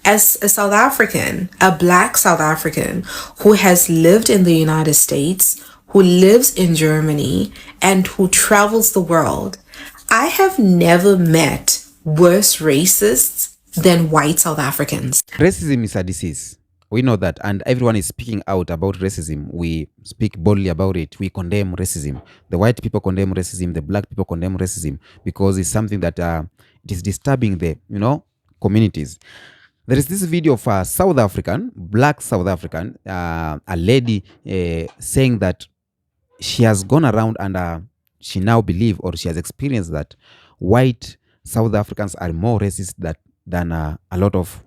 As a South African, a black South African who has lived in the United States, who lives in Germany, and who travels the world, I have never met worse racists than white South Africans. Racism is a disease. We know that, and everyone is speaking out about racism. We speak boldly about it. We condemn racism. The white people condemn racism. The black people condemn racism because it's something that it is disturbing the communities. There is this video of a South African, black South African, a lady saying that she has gone around and she now believes, or she has experienced, that white South Africans are more racist than a lot of,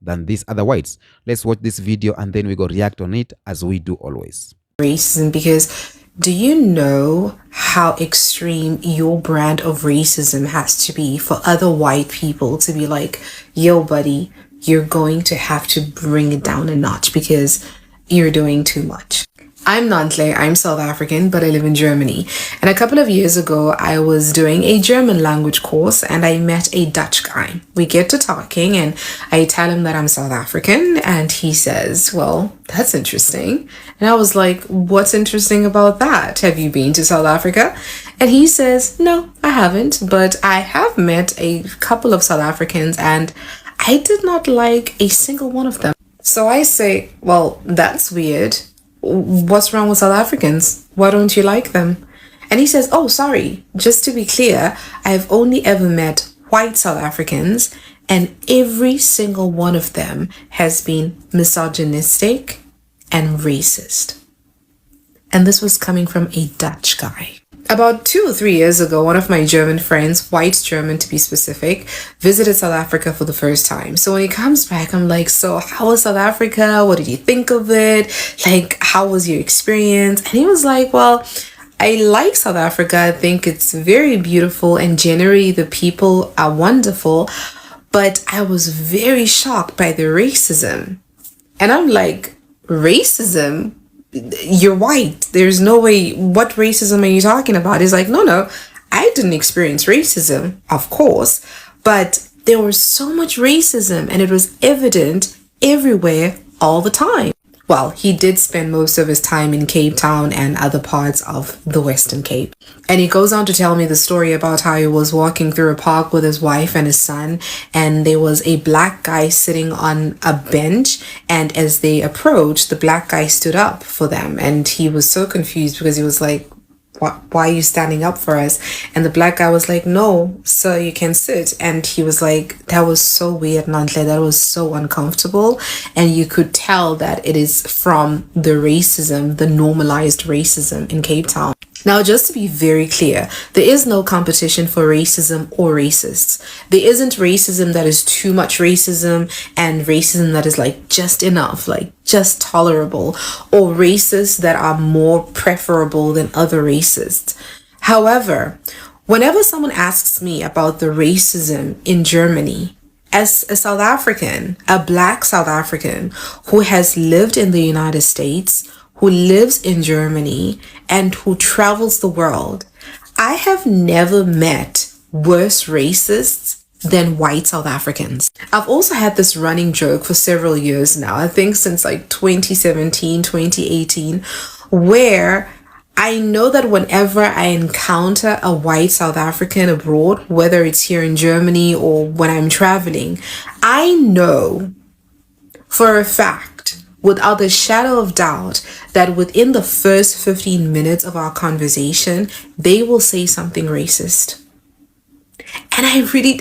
than these other whites. Let's watch this video and then we go react on it as we do always. Racism, because do you know how extreme your brand of racism has to be for other white people to be like, yo, buddy, you're going to have to bring it down a notch because you're doing too much. I'm Nantle, I'm South African, but I live in Germany. And a couple of years ago, I was doing a German language course and I met a Dutch guy. We get to talking and I tell him that I'm South African and he says, well, that's interesting. And I was like, what's interesting about that? Have you been to South Africa? And he says, no, I haven't, but I have met a couple of South Africans and I did not like a single one of them. So I say, well, that's weird. What's wrong with South Africans? Why don't you like them? And he says, oh, sorry, just to be clear, I've only ever met white South Africans and every single one of them has been misogynistic and racist. And this was coming from a Dutch guy. About 2 or 3 years ago, one of my German friends, white German to be specific, visited South Africa for the first time. So when he comes back, I'm like, so how was South Africa? What did you think of it? Like, how was your experience? And he was like, well, I like South Africa. I think it's very beautiful and generally the people are wonderful. But I was very shocked by the racism. And I'm like, racism? You're white. There's no way. What racism are you talking about? He's like, no, I didn't experience racism, of course, but there was so much racism and it was evident everywhere all the time. Well, he did spend most of his time in Cape Town and other parts of the Western Cape. And he goes on to tell me the story about how he was walking through a park with his wife and his son, and there was a black guy sitting on a bench, and as they approached, the black guy stood up for them, and he was so confused because he was like, why are you standing up for us? And the black guy was like, no, sir, you can sit. And he was like, that was so weird, Nantle. That was so uncomfortable. And you could tell that it is from the racism, the normalized racism in Cape Town. Now, just to be very clear, there is no competition for racism or racists. There isn't racism that is too much racism and racism that is like just enough, like just tolerable, or racists that are more preferable than other racists. However, whenever someone asks me about the racism in Germany, as a South African, a black South African who has lived in the United States, who lives in Germany, and who travels the world, I have never met worse racists than white South Africans. I've also had this running joke for several years now, I think since like 2017, 2018, where I know that whenever I encounter a white South African abroad, whether it's here in Germany or when I'm traveling, I know for a fact, without a shadow of doubt, that within the first 15 minutes of our conversation, they will say something racist. And I really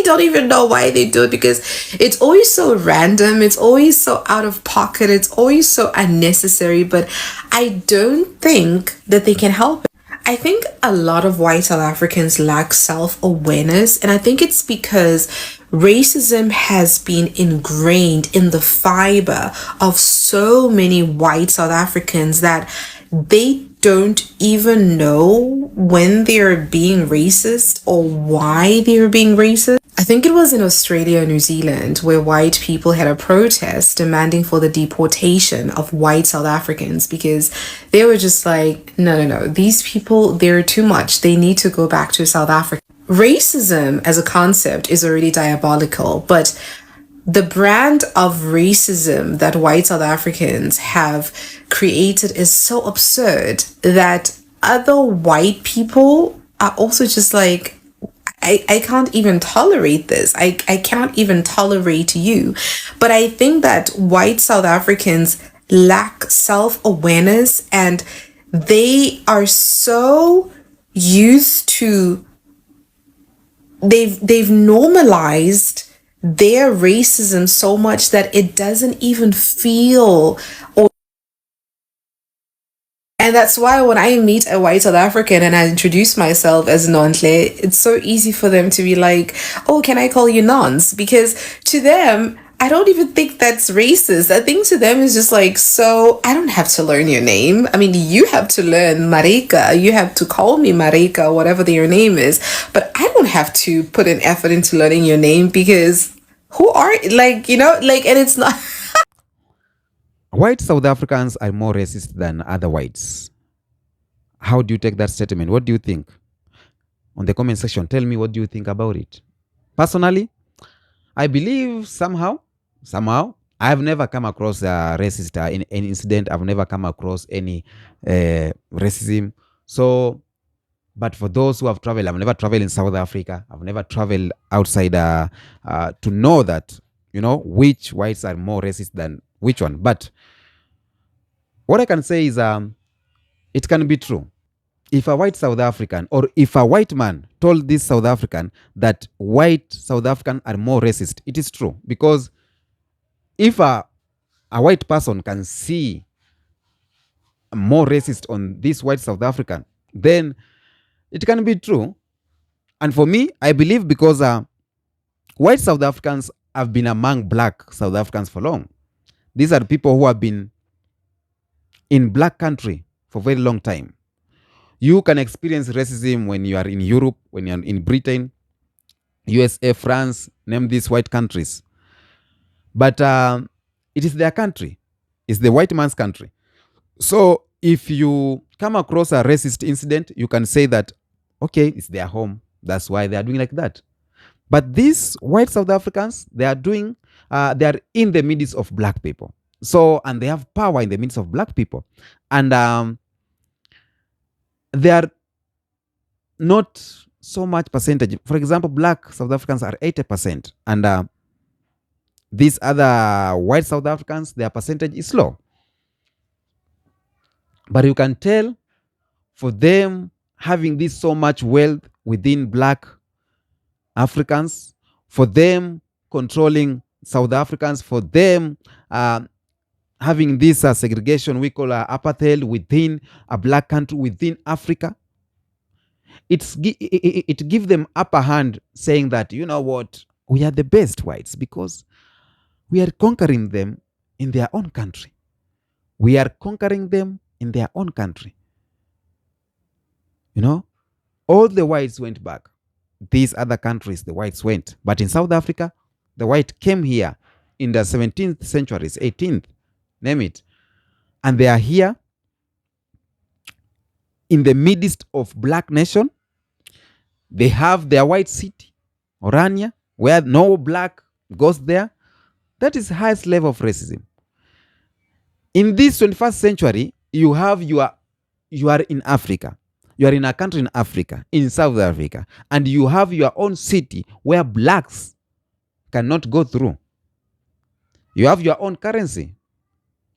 don't even know why they do it, because it's always so random. It's always so out of pocket. It's always so unnecessary, but I don't think that they can help it. I think a lot of white South Africans lack self-awareness, and I think it's because racism has been ingrained in the fiber of so many white South Africans that they don't even know when they're being racist or why they're being racist. I think it was in Australia or New Zealand where white people had a protest demanding for the deportation of white South Africans because they were just like, no, these people, they're too much. They need to go back to South Africa. Racism as a concept is already diabolical, but the brand of racism that white South Africans have created is so absurd that other white people are also just like, I can't even tolerate this. I can't even tolerate you. But I think that white South Africans lack self awareness, and they are so used to, they've normalized their racism so much that it doesn't even feel, or and that's why when I meet a white South African and I introduce myself as Nontle, it's so easy for them to be like, oh, can I call you Nons? Because to them, I don't even think that's racist. I think to them is just like, so I don't have to learn your name. I mean, you have to learn Marika. You have to call me Marika, whatever your name is. But I don't have to put an effort into learning your name because who are, like, like, and it's not. White South Africans are more racist than other whites. How do you take that statement? What do you think? On the comment section, tell me what do you think about it. Personally, I believe somehow, I've never come across a racist in any incident. I've never come across any racism. So, but for those who have traveled, I've never traveled in South Africa. I've never traveled outside to know that, which whites are more racist than which one. But what I can say is it can be true. If a white South African or if a white man told this South African that white South African are more racist, it is true. Because if a white person can see more racist on this white South African, then it can be true. And for me, I believe because white South Africans have been among black South Africans for long. These are people who have been in black country for a very long time. You can experience racism when you are in Europe, when you're in Britain, USA, France, name these white countries. But it is their country. It's the white man's country. So if you come across a racist incident, you can say that, okay, it's their home. That's why they are doing like that. But these white South Africans, they are in the midst of black people. So, and they have power in the midst of black people. And they are not so much percentage. For example, black South Africans are 80%. And these other white South Africans, their percentage is low. But you can tell for them having this so much wealth within black Africans, for them controlling South Africans, for them having this segregation we call apartheid within a black country, within Africa, it gives them upper hand saying that, you know what, we are the best whites because we are conquering them in their own country. We are conquering them in their own country. All the whites went back. These other countries, the whites went. But in South Africa, the white came here in the 17th centuries, 18th, name it. And they are here in the midst of black nation. They have their white city, Orania, where no black goes there. That is the highest level of racism. In this 21st century, you are in Africa. You are in a country in Africa, in South Africa, and you have your own city where blacks cannot go through. You have your own currency.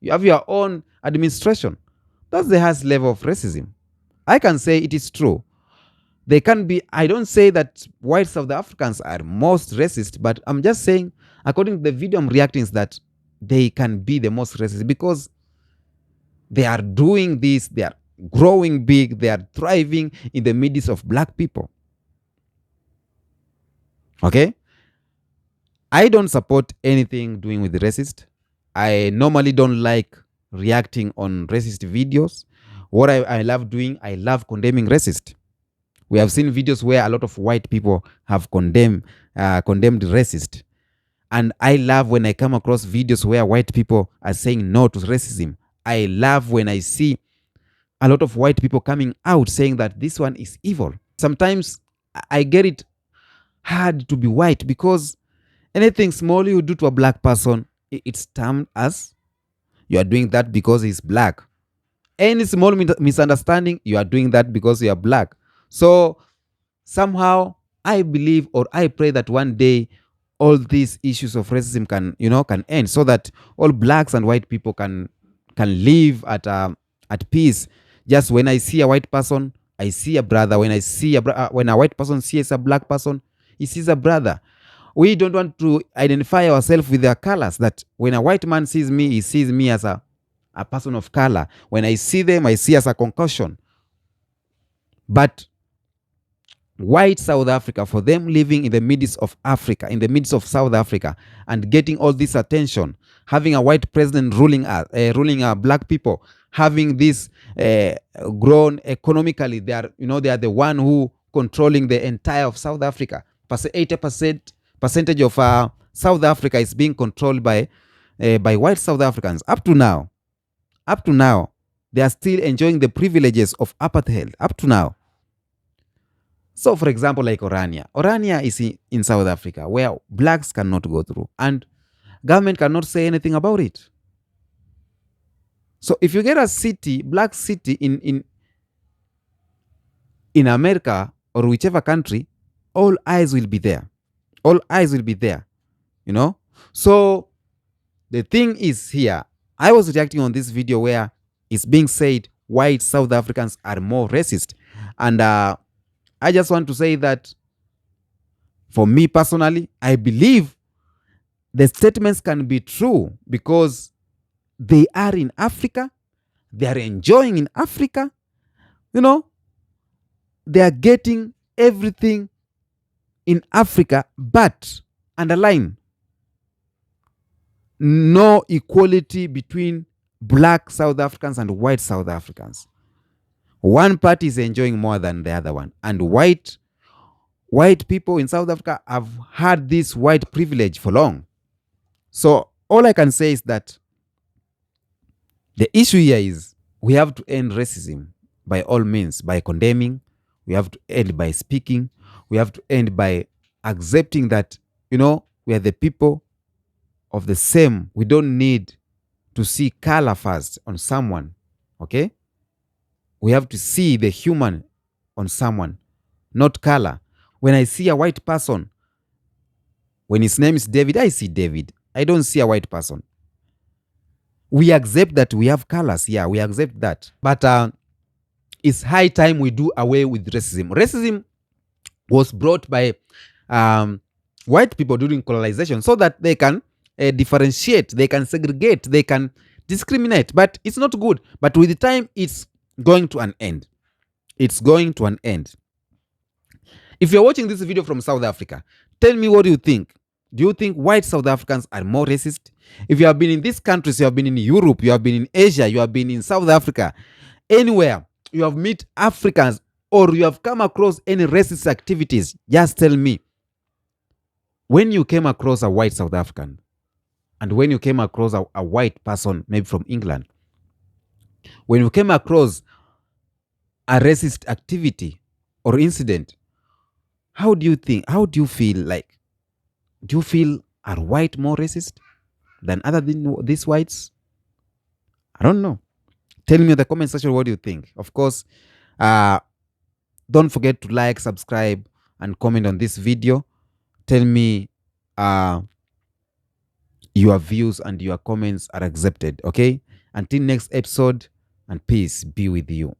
You have your own administration. That's the highest level of racism. I can say it is true. They can be, I don't say that white South Africans are most racist, but I'm just saying, according to the video I'm reacting, is that they can be the most racist because they are doing this, they are growing big, they are thriving in the midst of black people. Okay? I don't support anything doing with the racist. I normally don't like reacting on racist videos. What I love doing, I love condemning racist. We have seen videos where a lot of white people have condemned racist. And I love when I come across videos where white people are saying no to racism. I love when I see a lot of white people coming out saying that this one is evil. Sometimes I get it hard to be white because Anything small you do to a black person, it's termed as you are doing that because he's black. Any small misunderstanding, you are doing that because you are black. So somehow I believe or I pray that one day all these issues of racism can end, so that all blacks and white people can live at peace. Just when I see a white person, I see a brother. When I see when a white person sees a black person, he sees a brother. We don't want to identify ourselves with their colors, that when a white man sees me, he sees me as a person of color. When I see them, I see as a concussion. But white South Africa, for them living in the midst of Africa, in the midst of South Africa, and getting all this attention, having a white president ruling our black people, having this grown economically, they are the one who controlling the entire of South Africa. 80% percentage of South Africa is being controlled by white South Africans. Up to now, they are still enjoying the privileges of apartheid. Up to now. So, for example, like Orania. Orania is in South Africa, where blacks cannot go through, and government cannot say anything about it. So, if you get a city, black city in America or whichever country, all eyes will be there. All eyes will be there. So the thing is here, I was reacting on this video where it's being said white South Africans are more racist, and I just want to say that for me personally, I believe the statements can be true because they are in Africa, they are enjoying in Africa, they are getting everything in Africa, but underline, no equality between black South Africans and white South Africans. One party is enjoying more than the other one, and white people in South Africa have had this white privilege for long. So all I can say is that the issue here is we have to end racism by all means, by condemning. We have to end by speaking. We have to end by accepting that, we are the people of the same. We don't need to see color first on someone, okay? We have to see the human on someone, not color. When I see a white person, when his name is David, I see David. I don't see a white person. We accept that we have colors. Yeah, we accept that. But it's high time we do away with racism. Racism was brought by white people during colonization so that they can differentiate, they can segregate, they can discriminate. But it's not good. But with the time, it's going to an end. It's going to an end. If you're watching this video from South Africa, tell me what you think. Do you think white South Africans are more racist? If you have been in these countries, you have been in Europe, you have been in Asia, you have been in South Africa, anywhere you have met Africans or you have come across any racist activities, just tell me. When you came across a white South African and when you came across a white person, maybe from England, when you came across a racist activity or incident, how do you think? How do you feel? Like, do you feel are white more racist than other than these whites? I don't know. Tell me in the comment section what you think. Of course, don't forget to like, subscribe, and comment on this video. Tell me your views and your comments are accepted. Okay. Until next episode, and peace be with you.